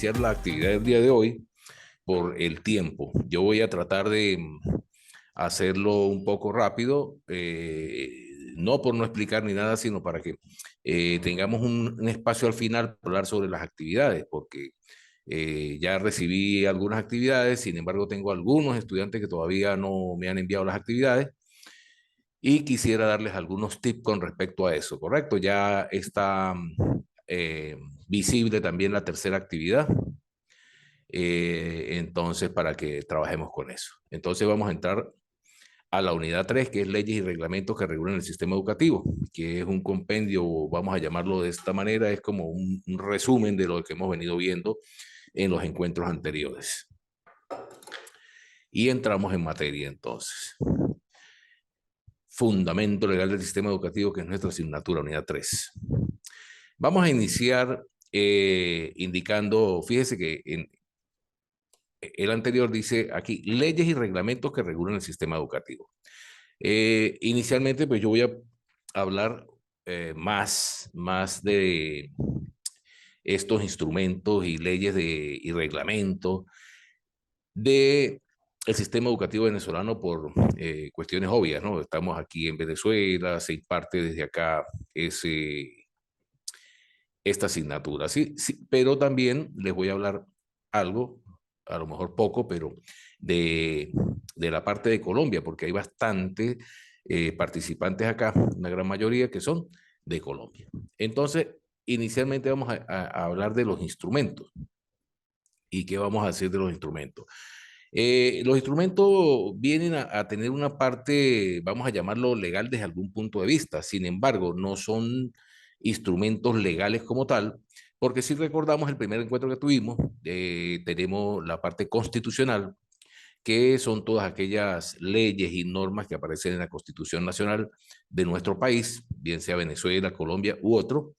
iniciar la actividad del día de hoy por el tiempo. Yo voy a tratar de hacerlo un poco rápido, no por no explicar ni nada, sino para que tengamos un espacio al final para hablar sobre las actividades, porque ya recibí algunas actividades, sin embargo tengo algunos estudiantes que todavía no me han enviado las actividades y quisiera darles algunos tips con respecto a eso, ¿correcto? Ya está eh, visible también la tercera actividad, entonces para que trabajemos con eso. Entonces vamos a entrar a la unidad 3, que es leyes y reglamentos que regulan el sistema educativo, que es un compendio, vamos a llamarlo de esta manera, es como un resumen de lo que hemos venido viendo en los encuentros anteriores. Y entramos en materia entonces. Fundamento legal del sistema educativo, que es nuestra asignatura, unidad 3. Vamos a iniciar indicando, fíjese que en el anterior dice aquí, leyes y reglamentos que regulan el sistema educativo. Inicialmente, pues yo voy a hablar más de estos instrumentos y leyes y reglamentos de el sistema educativo venezolano por cuestiones obvias, ¿no? Estamos aquí en Venezuela, se imparte desde acá esta asignatura, ¿sí? Sí, pero también les voy a hablar algo, a lo mejor poco, pero de, de la parte de Colombia, porque hay bastantes participantes acá, una gran mayoría que son de Colombia. Entonces, inicialmente vamos a hablar de los instrumentos. ¿Y qué vamos a hacer de los instrumentos? Los instrumentos vienen a tener una parte, vamos a llamarlo legal desde algún punto de vista. Sin embargo, no son instrumentos legales como tal, porque si recordamos el primer encuentro que tuvimos, tenemos la parte constitucional, que son todas aquellas leyes y normas que aparecen en la Constitución Nacional de nuestro país, bien sea Venezuela, Colombia u otro.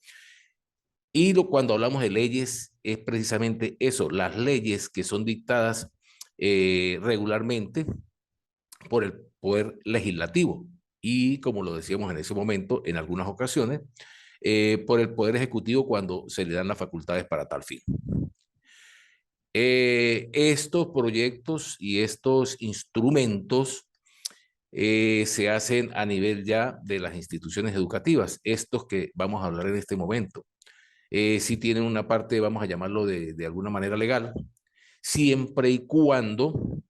Y cuando hablamos de leyes, es precisamente eso, las leyes que son dictadas regularmente por el poder legislativo y, como lo decíamos en ese momento, en algunas ocasiones, por el poder ejecutivo cuando se le dan las facultades para tal fin. Estos proyectos y estos instrumentos se hacen a nivel ya de las instituciones educativas, estos que vamos a hablar en este momento. Sí tienen una parte, vamos a llamarlo de alguna manera legal, siempre y cuando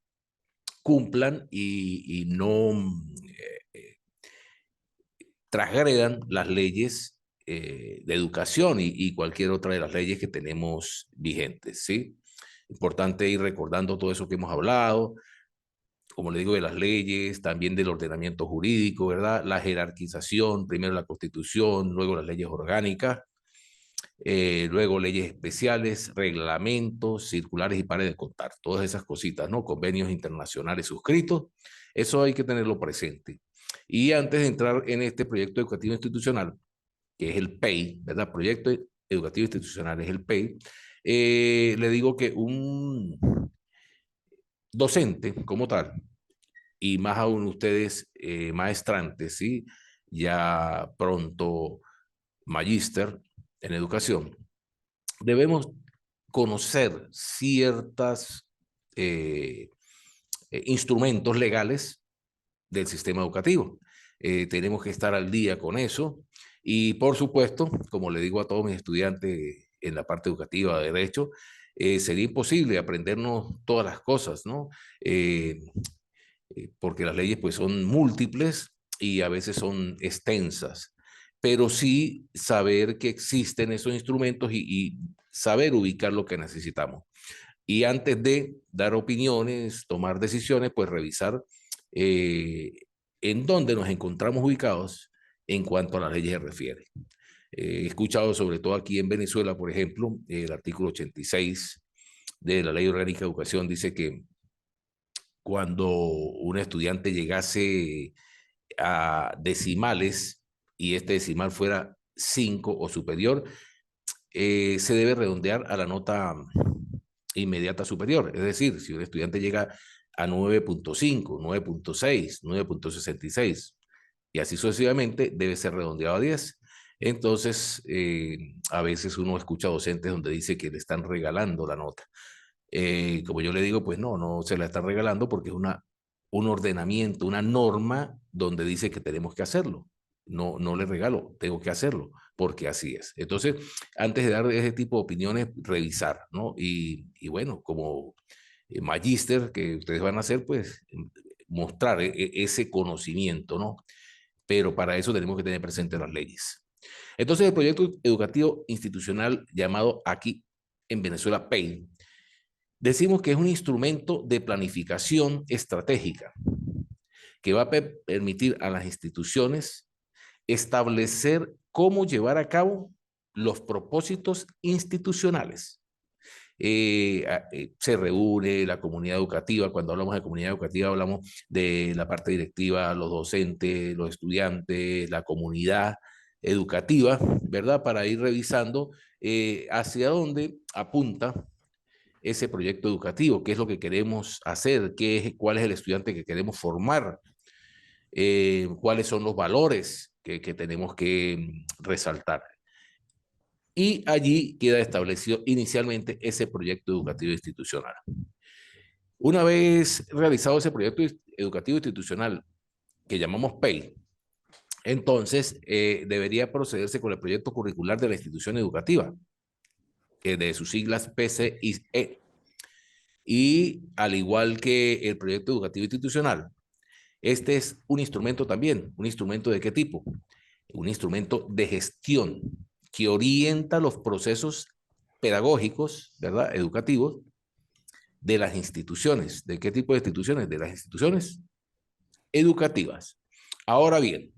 cumplan y no transgredan las leyes de educación y cualquier otra de las leyes que tenemos vigentes, ¿sí? Importante ir recordando todo eso que hemos hablado, como le digo, de las leyes, también del ordenamiento jurídico, ¿verdad? La jerarquización, primero la Constitución, luego las leyes orgánicas, luego leyes especiales, reglamentos, circulares y pares de contar, todas esas cositas, ¿no? Convenios internacionales suscritos, eso hay que tenerlo presente. Y antes de entrar en este proyecto educativo institucional, que es el PEI, ¿verdad? Proyecto Educativo Institucional es el PEI, le digo que un docente como tal, y más aún ustedes maestrantes, ¿sí? Ya pronto magíster en educación, debemos conocer ciertos instrumentos legales del sistema educativo. Tenemos que estar al día con eso y, por supuesto, como le digo a todos mis estudiantes en la parte educativa de Derecho, sería imposible aprendernos todas las cosas, ¿no? Porque las leyes pues son múltiples y a veces son extensas, pero sí saber que existen esos instrumentos y saber ubicar lo que necesitamos. Y antes de dar opiniones, tomar decisiones, pues revisar eh, en dónde nos encontramos ubicados en cuanto a las leyes se refiere. He escuchado sobre todo aquí en Venezuela, por ejemplo, el artículo 86 de la Ley Orgánica de Educación dice que cuando un estudiante llegase a decimales y este decimal fuera 5 o superior, se debe redondear a la nota inmediata superior. Es decir, si un estudiante llega a 9.5, 9.6, 9.66 y así sucesivamente, debe ser redondeado a 10. Entonces, a veces uno escucha docentes donde dice que le están regalando la nota. Como yo le digo, pues no, no se la están regalando porque es un ordenamiento, una norma donde dice que tenemos que hacerlo. No, no le regalo, tengo que hacerlo, porque así es. Entonces, antes de dar ese tipo de opiniones, revisar, ¿no? Y bueno, como magíster que ustedes van a hacer, pues mostrar ese conocimiento, ¿no? Pero para eso tenemos que tener presentes las leyes. Entonces, el proyecto educativo institucional llamado aquí en Venezuela PEI, decimos que es un instrumento de planificación estratégica que va a permitir a las instituciones establecer cómo llevar a cabo los propósitos institucionales. Se reúne la comunidad educativa. Cuando hablamos de comunidad educativa, hablamos de la parte directiva, los docentes, los estudiantes, la comunidad educativa, ¿verdad? Para ir revisando hacia dónde apunta ese proyecto educativo, qué es lo que queremos hacer, cuál es el estudiante que queremos formar, cuáles son los valores que tenemos que resaltar. Y allí queda establecido inicialmente ese proyecto educativo institucional. Una vez realizado ese proyecto educativo institucional que llamamos PEI, entonces debería procederse con el proyecto curricular de la institución educativa, de sus siglas PCIE. Y al igual que el proyecto educativo institucional, este es un instrumento también. ¿Un instrumento de qué tipo? Un instrumento de gestión que orienta los procesos pedagógicos, ¿verdad? Educativos de las instituciones. ¿De qué tipo de instituciones? De las instituciones educativas. Ahora bien,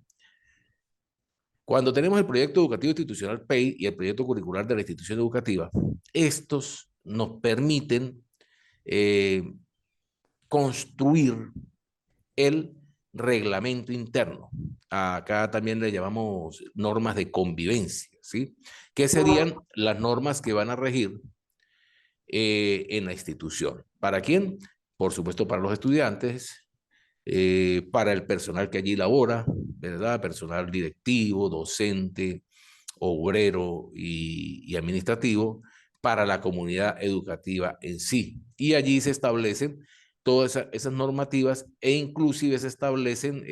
cuando tenemos el proyecto educativo institucional PEI y el proyecto curricular de la institución educativa, estos nos permiten construir el reglamento interno. Acá también le llamamos normas de convivencia, ¿sí? Que serían las normas que van a regir en la institución. ¿Para quién? Por supuesto, para los estudiantes, para el personal que allí labora, ¿verdad? Personal directivo, docente, obrero y administrativo, para la comunidad educativa en sí. Y allí se establecen todas esas normativas e inclusive se establecen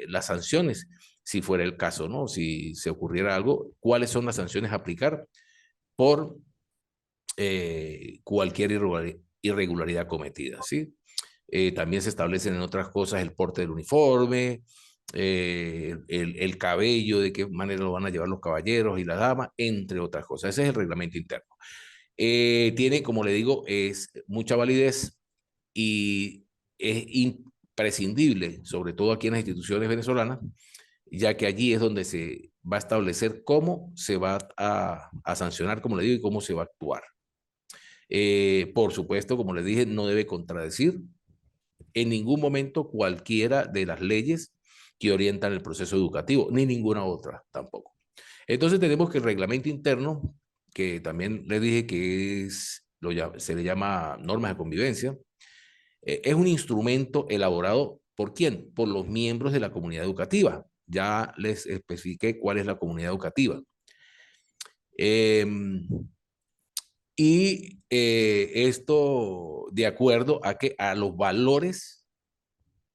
las sanciones, si fuera el caso, ¿no? Si se ocurriera algo, cuáles son las sanciones a aplicar por cualquier irregularidad cometida, ¿sí? También se establecen en otras cosas el porte del uniforme, el cabello, de qué manera lo van a llevar los caballeros y las damas, entre otras cosas. Ese es el reglamento interno. Tiene, como le digo, es mucha validez y es imprescindible, sobre todo aquí en las instituciones venezolanas, ya que allí es donde se va a establecer cómo se va a sancionar, como le digo, y cómo se va a actuar. Por supuesto, como les dije, no debe contradecir en ningún momento cualquiera de las leyes que orientan el proceso educativo, ni ninguna otra tampoco. Entonces tenemos que el reglamento interno, que también les dije que se le llama normas de convivencia, es un instrumento elaborado ¿por quién? Por los miembros de la comunidad educativa. Ya les especifiqué cuál es la comunidad educativa. Eh, esto de acuerdo a los valores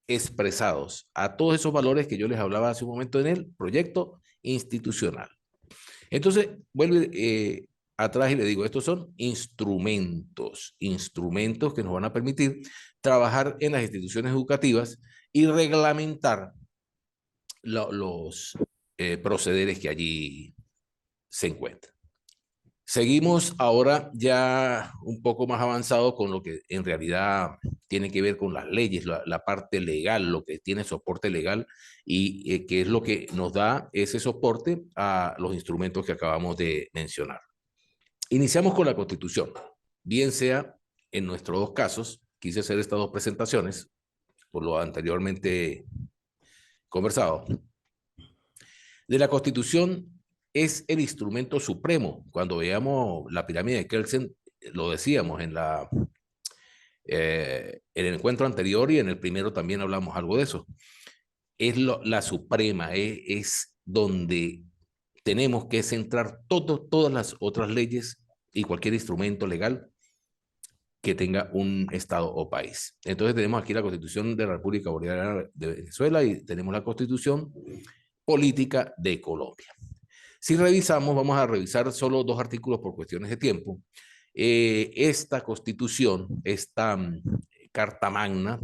expresados, a todos esos valores que yo les hablaba hace un momento en el proyecto institucional. Entonces, vuelvo atrás y le digo, estos son instrumentos que nos van a permitir trabajar en las instituciones educativas y reglamentar los procederes que allí se encuentran. Seguimos ahora ya un poco más avanzado con lo que en realidad tiene que ver con las leyes, la parte legal, lo que tiene soporte legal y que es lo que nos da ese soporte a los instrumentos que acabamos de mencionar. Iniciamos con la Constitución, bien sea en nuestros dos casos, quise hacer estas dos presentaciones por lo anteriormente conversado. De la Constitución es el instrumento supremo. Cuando veamos la pirámide de Kelsen, lo decíamos en el encuentro anterior y en el primero también hablamos algo de eso. Es la suprema, es donde tenemos que centrar todas las otras leyes y cualquier instrumento legal que tenga un Estado o país. Entonces tenemos aquí la Constitución de la República Bolivariana de Venezuela y tenemos la Constitución Política de Colombia. Si revisamos, vamos a revisar solo 2 artículos por cuestiones de tiempo. Esta Constitución, esta Carta Magna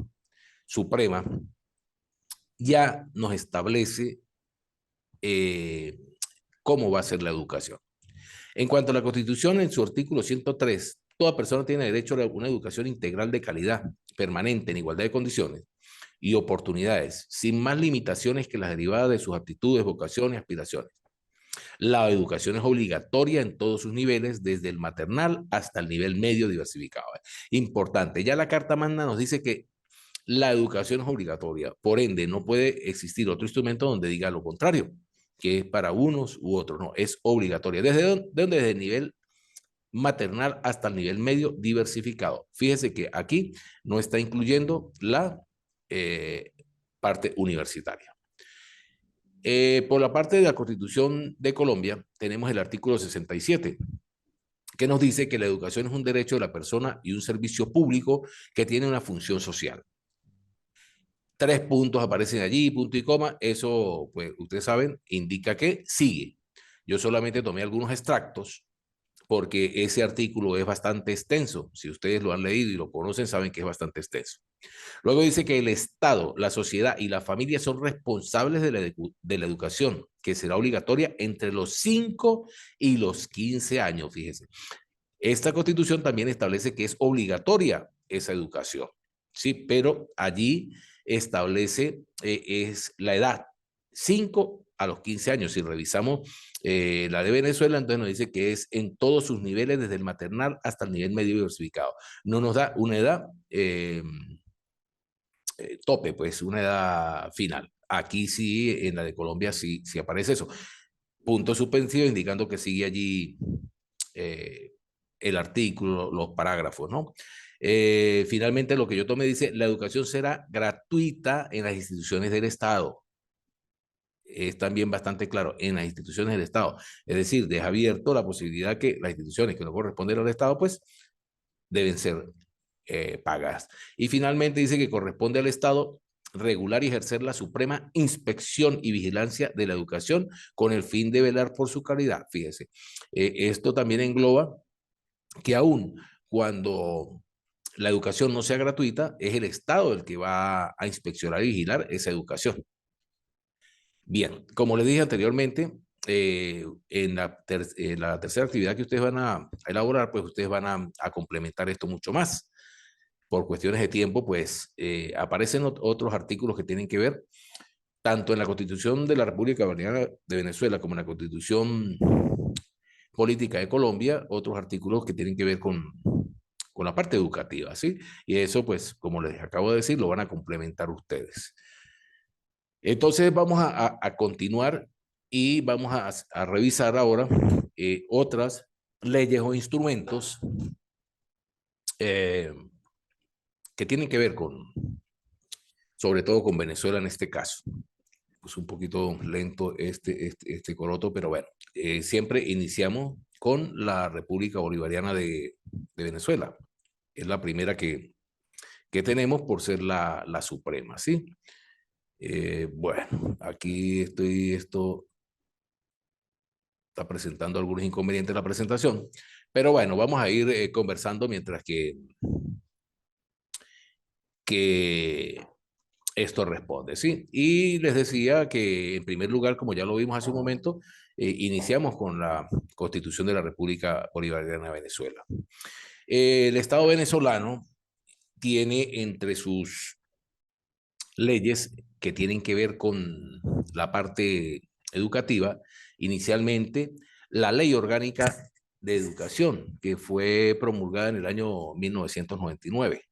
Suprema, ya nos establece cómo va a ser la educación. En cuanto a la Constitución, en su artículo 103, toda persona tiene derecho a una educación integral de calidad, permanente, en igualdad de condiciones y oportunidades, sin más limitaciones que las derivadas de sus aptitudes, vocaciones y aspiraciones. La educación es obligatoria en todos sus niveles, desde el maternal hasta el nivel medio diversificado. Importante, ya la Carta Magna nos dice que la educación es obligatoria, por ende no puede existir otro instrumento donde diga lo contrario, que es para unos u otros, no, es obligatoria. Desde el nivel maternal hasta el nivel medio diversificado. Fíjese que aquí no está incluyendo la parte universitaria. Por la parte de la Constitución de Colombia, tenemos el artículo 67, que nos dice que la educación es un derecho de la persona y un servicio público que tiene una función social. 3 puntos aparecen allí, punto y coma. Eso, pues, ustedes saben, indica que sigue. Yo solamente tomé algunos extractos porque ese artículo es bastante extenso. Si ustedes lo han leído y lo conocen, saben que es bastante extenso. Luego dice que el Estado, la sociedad y la familia son responsables de la educación, que será obligatoria entre los 5 y los 15 años, fíjese. Esta Constitución también establece que es obligatoria esa educación, ¿sí? Pero allí establece es la edad, 5 a los 15 años. Si revisamos la de Venezuela, entonces nos dice que es en todos sus niveles, desde el maternal hasta el nivel medio diversificado. No nos da una edad tope, pues una edad final. Aquí sí, en la de Colombia sí, sí aparece eso. Punto suspensivo indicando que sigue allí el artículo, los parágrafos, ¿no? Finalmente, lo que yo tomé dice, la educación será gratuita en las instituciones del Estado. Es también bastante claro, en las instituciones del Estado. Es decir, deja abierto la posibilidad que las instituciones que no corresponden al Estado, pues, deben ser pagas. Y finalmente dice que corresponde al Estado regular y ejercer la suprema inspección y vigilancia de la educación con el fin de velar por su calidad. Fíjese, esto también engloba que aún cuando la educación no sea gratuita, es el Estado el que va a inspeccionar y vigilar esa educación. Bien, como les dije anteriormente, en la tercera actividad que ustedes van a elaborar, pues ustedes van a complementar esto mucho más. Por cuestiones de tiempo, pues aparecen otros artículos que tienen que ver tanto en la Constitución de la República Bolivariana de Venezuela como en la Constitución Política de Colombia, otros artículos que tienen que ver con la parte educativa, ¿sí? Y eso, pues, como les acabo de decir, lo van a complementar ustedes. Entonces, vamos a continuar y vamos a revisar ahora otras leyes o instrumentos que tienen que ver sobre todo con Venezuela en este caso. Pues un poquito lento este coroto, pero bueno, siempre iniciamos con la República Bolivariana de Venezuela. Es la primera que tenemos por ser la suprema, ¿sí? Bueno, aquí esto está presentando algunos inconvenientes en la presentación, pero bueno, vamos a ir conversando mientras que esto responde, ¿sí? Y les decía que en primer lugar, como ya lo vimos hace un momento, iniciamos con la Constitución de la República Bolivariana de Venezuela. El Estado venezolano tiene entre sus leyes que tienen que ver con la parte educativa, inicialmente la Ley Orgánica de Educación, que fue promulgada en el año 1999.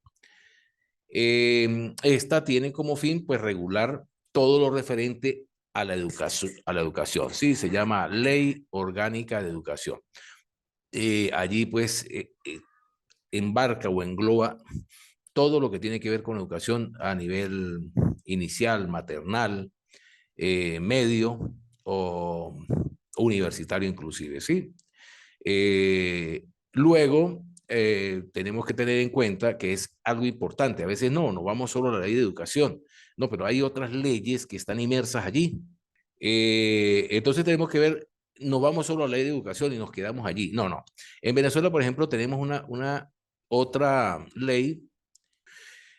Esta tiene como fin, pues, regular todo lo referente a la educación, sí, se llama Ley Orgánica de Educación. Allí, pues, embarca o engloba todo lo que tiene que ver con educación a nivel inicial, maternal, medio o universitario inclusive, ¿sí? Luego, tenemos que tener en cuenta que es algo importante. A veces no vamos solo a la ley de educación, no, pero hay otras leyes que están inmersas allí. Entonces tenemos que ver, no vamos solo a la ley de educación y nos quedamos allí. No. En Venezuela, por ejemplo, tenemos una otra ley.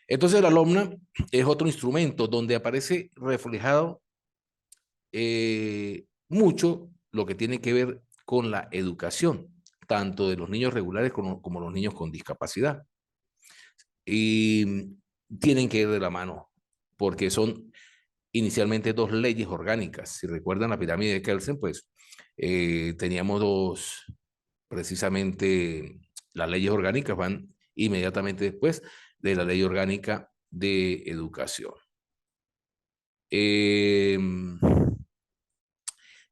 Entonces la LOMNA es otro instrumento donde aparece reflejado mucho lo que tiene que ver con la educación, tanto de los niños regulares como los niños con discapacidad. Y tienen que ir de la mano, porque son inicialmente dos leyes orgánicas. Si recuerdan la pirámide de Kelsen, pues teníamos dos, precisamente las leyes orgánicas van inmediatamente después de la ley orgánica de educación.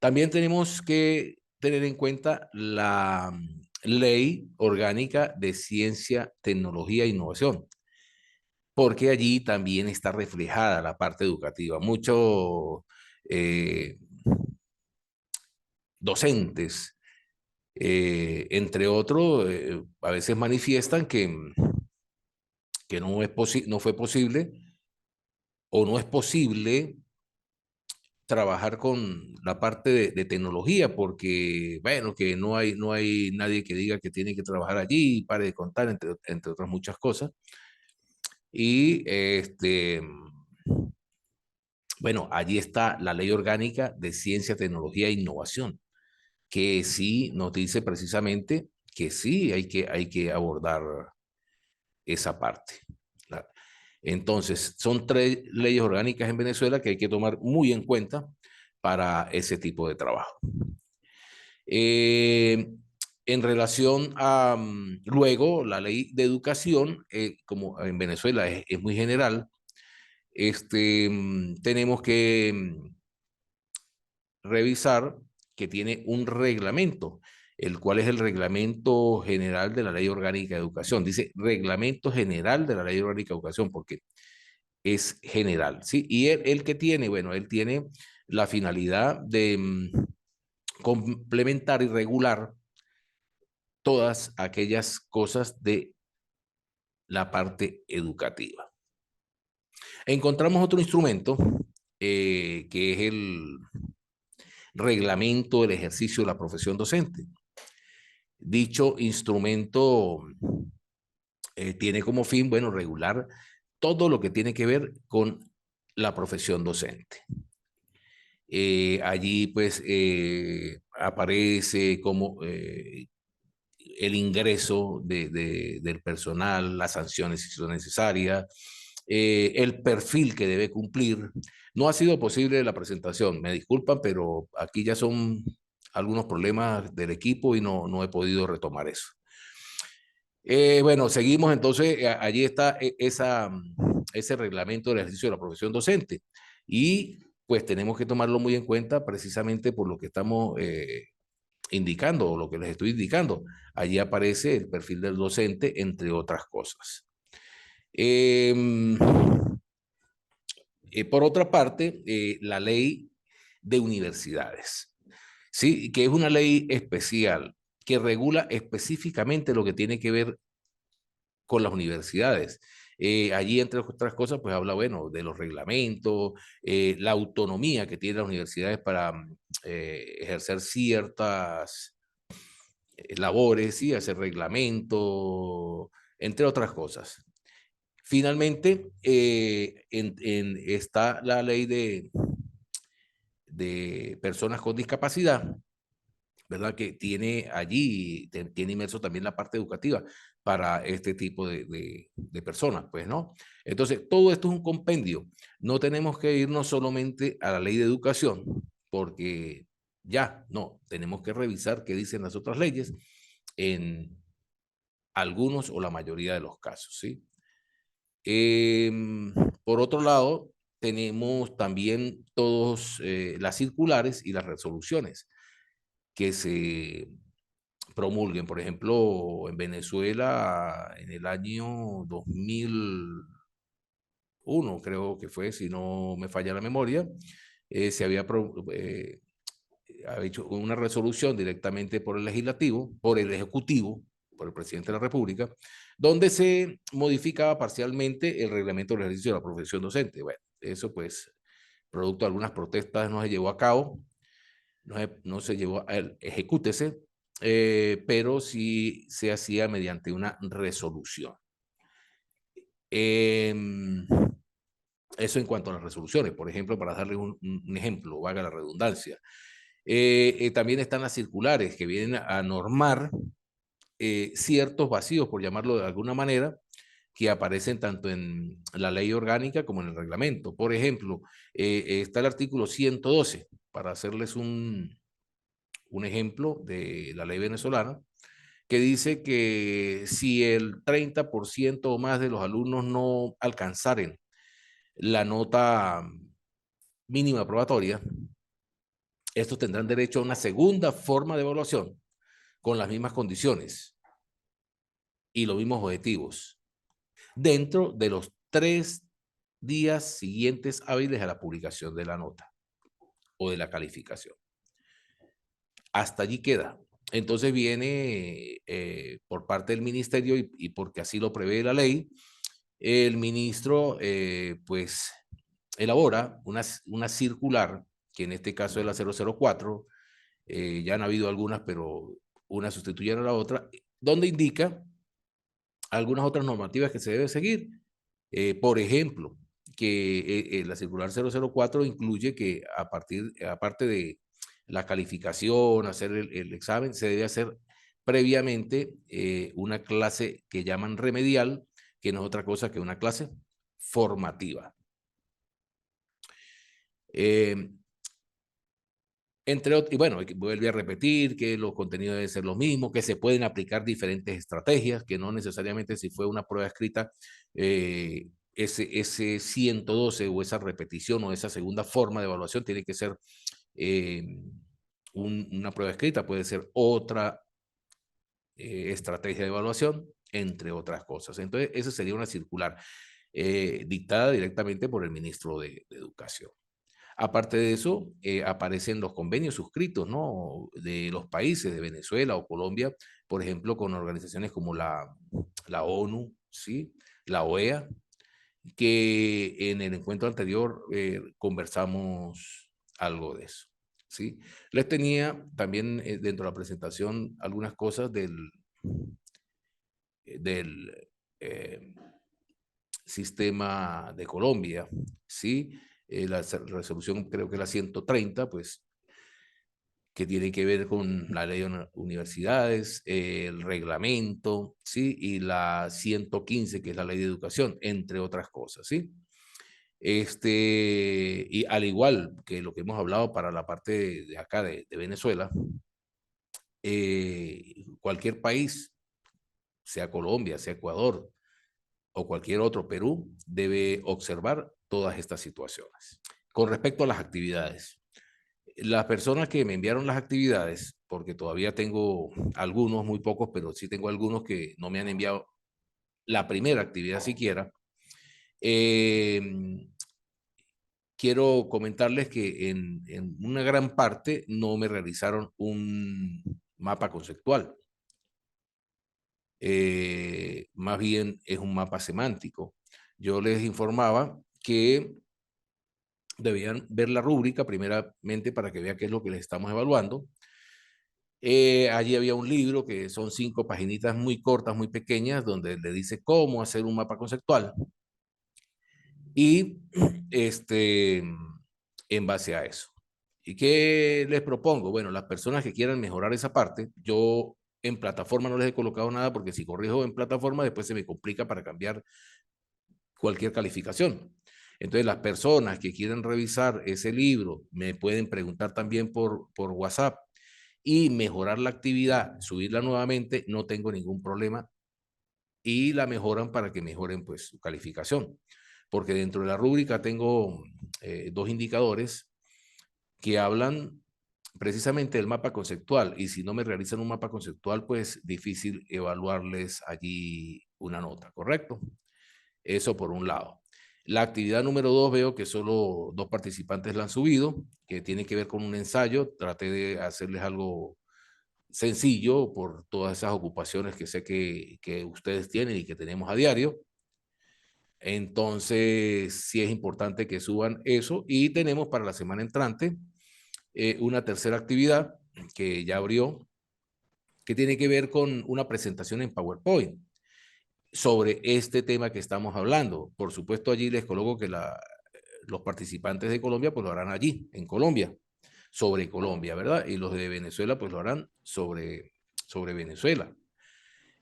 También tenemos que tener en cuenta la ley orgánica de ciencia, tecnología e innovación, porque allí también está reflejada la parte educativa. Muchos docentes, entre otros, a veces manifiestan que no fue posible o no es posible trabajar con la parte de tecnología, porque, bueno, que no hay nadie que diga que tiene que trabajar allí, y pare de contar, entre otras muchas cosas. Y bueno, allí está la Ley Orgánica de Ciencia, Tecnología e Innovación, que sí nos dice precisamente que sí hay que abordar esa parte. Entonces, son tres leyes orgánicas en Venezuela que hay que tomar muy en cuenta para ese tipo de trabajo. En relación a luego la ley de educación, como en Venezuela es muy general, tenemos que revisar que tiene un reglamento, el cual es el Reglamento General de la Ley Orgánica de Educación. Dice Reglamento General de la Ley Orgánica de Educación porque es general, ¿sí? Y él que tiene, bueno, él tiene la finalidad de complementar y regular todas aquellas cosas de la parte educativa. Encontramos otro instrumento que es el reglamento del ejercicio de la profesión docente. Dicho instrumento tiene como fin, bueno, regular todo lo que tiene que ver con la profesión docente. Allí pues aparece como el ingreso del personal, las sanciones si son necesarias, el perfil que debe cumplir. No ha sido posible la presentación, me disculpan, pero aquí ya son algunos problemas del equipo y no he podido retomar eso. Bueno, seguimos entonces, allí está ese reglamento del ejercicio de la profesión docente y pues tenemos que tomarlo muy en cuenta precisamente por lo que estamos indicando o lo que les estoy indicando. Allí aparece el perfil del docente, entre otras cosas. Por otra parte, la ley de universidades, ¿sí? Que es una ley especial que regula específicamente lo que tiene que ver con las universidades. Allí, entre otras cosas, pues habla, bueno, de los reglamentos, la autonomía que tienen las universidades para ejercer ciertas labores, ¿sí? Hacer reglamentos, entre otras cosas. Finalmente, está la ley de personas con discapacidad, ¿verdad? Que tiene allí, tiene inmerso también la parte educativa para este tipo de personas, pues, ¿no? Entonces, todo esto es un compendio. No tenemos que irnos solamente a la ley de educación, porque ya, no, tenemos que revisar qué dicen las otras leyes en algunos o la mayoría de los casos, ¿sí? Por otro lado, tenemos también todas las circulares y las resoluciones que se promulguen. Por ejemplo, en Venezuela, en el año 2001, creo que fue, si no me falla la memoria, se había ha hecho una resolución directamente por el legislativo, por el ejecutivo, por el presidente de la República, donde se modificaba parcialmente el reglamento del ejercicio de la profesión docente. Bueno, eso pues, producto de algunas protestas, no se llevó a cabo, no se llevó a ejecútese, pero sí se hacía mediante una resolución. Eso en cuanto a las resoluciones, por ejemplo, para darle un ejemplo, valga la redundancia. También están las circulares que vienen a normar ciertos vacíos, por llamarlo de alguna manera, que aparecen tanto en la ley orgánica como en el reglamento. Por ejemplo, está el artículo 112, para hacerles un ejemplo de la ley venezolana, que dice que si el 30% o más de los alumnos no alcanzaren la nota mínima probatoria, estos tendrán derecho a una segunda forma de evaluación con las mismas condiciones y los mismos objetivos dentro de los 3 días siguientes hábiles a la publicación de la nota o de la calificación. Hasta allí queda. Entonces viene por parte del ministerio y porque así lo prevé la ley, el ministro pues elabora una circular, que en este caso es la 004, ya han habido algunas, pero una sustituyeron a la otra, donde indica algunas otras normativas que se deben seguir. Por ejemplo, que la circular 004 incluye que aparte de la calificación, hacer el examen, se debe hacer previamente una clase que llaman remedial, que no es otra cosa que una clase formativa. Entre otros, y bueno, vuelve a repetir que los contenidos deben ser los mismos, que se pueden aplicar diferentes estrategias, que no necesariamente si fue una prueba escrita, ese 112 o esa repetición o esa segunda forma de evaluación tiene que ser una prueba escrita, puede ser otra estrategia de evaluación, entre otras cosas. Entonces, esa sería una circular dictada directamente por el ministro de Educación. Aparte de eso, aparecen los convenios suscritos, ¿no? De los países de Venezuela o Colombia, por ejemplo, con organizaciones como la ONU, ¿sí? La OEA, que en el encuentro anterior conversamos algo de eso, ¿sí? Les tenía también dentro de la presentación algunas cosas del sistema de Colombia, ¿sí? La resolución creo que es la 130, pues, que tiene que ver con la ley de universidades, el reglamento, ¿sí? Y la 115, que es la ley de educación, entre otras cosas, ¿sí? Y al igual que lo que hemos hablado para la parte de acá de Venezuela, cualquier país, sea Colombia, sea Ecuador o cualquier otro, Perú, debe observar todas estas situaciones. Con respecto a las actividades, las personas que me enviaron las actividades, porque todavía tengo algunos, muy pocos, pero sí tengo algunos que no me han enviado la primera actividad siquiera, quiero comentarles que en una gran parte no me realizaron un mapa conceptual. Más bien es un mapa semántico. Yo les informaba que debían ver la rúbrica primeramente para que vean qué es lo que les estamos evaluando. Allí había un libro que son 5 paginitas muy cortas, muy pequeñas, donde le dice cómo hacer un mapa conceptual. Y en base a eso. ¿Y qué les propongo? Bueno, las personas que quieran mejorar esa parte, yo en plataforma no les he colocado nada porque si corrijo en plataforma después se me complica para cambiar cualquier calificación. Entonces, las personas que quieran revisar ese libro me pueden preguntar también por WhatsApp y mejorar la actividad, subirla nuevamente, no tengo ningún problema y la mejoran para que mejoren pues su calificación. Porque dentro de la rúbrica tengo 2 indicadores que hablan precisamente del mapa conceptual y si no me realizan un mapa conceptual, pues difícil evaluarles allí una nota, ¿correcto? Eso por un lado. La actividad número 2 veo que solo 2 participantes la han subido, que tiene que ver con un ensayo. Traté de hacerles algo sencillo por todas esas ocupaciones que sé que ustedes tienen y que tenemos a diario. Entonces, sí es importante que suban eso. Y tenemos para la semana entrante una tercera actividad que ya abrió, que tiene que ver con una presentación en PowerPoint sobre este tema que estamos hablando. Por supuesto, allí les coloco que los participantes de Colombia pues lo harán allí, en Colombia, sobre Colombia, ¿verdad? Y los de Venezuela pues lo harán sobre Venezuela,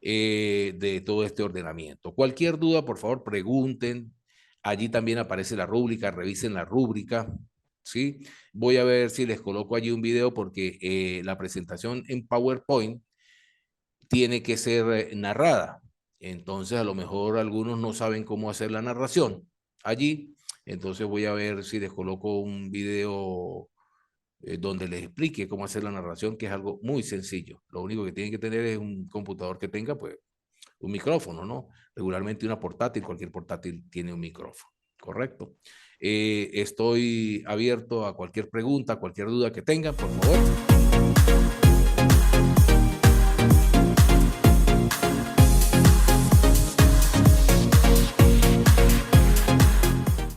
de todo este ordenamiento. Cualquier duda, por favor, pregunten. Allí también aparece la rúbrica, revisen la rúbrica, ¿sí? Voy a ver si les coloco allí un video porque la presentación en PowerPoint tiene que ser narrada. Entonces, a lo mejor algunos no saben cómo hacer la narración allí. Entonces, voy a ver si les coloco un video donde les explique cómo hacer la narración, que es algo muy sencillo. Lo único que tienen que tener es un computador que tenga, pues, un micrófono, ¿no? Regularmente una portátil, cualquier portátil tiene un micrófono, ¿correcto? Estoy abierto a cualquier pregunta, cualquier duda que tengan, por favor.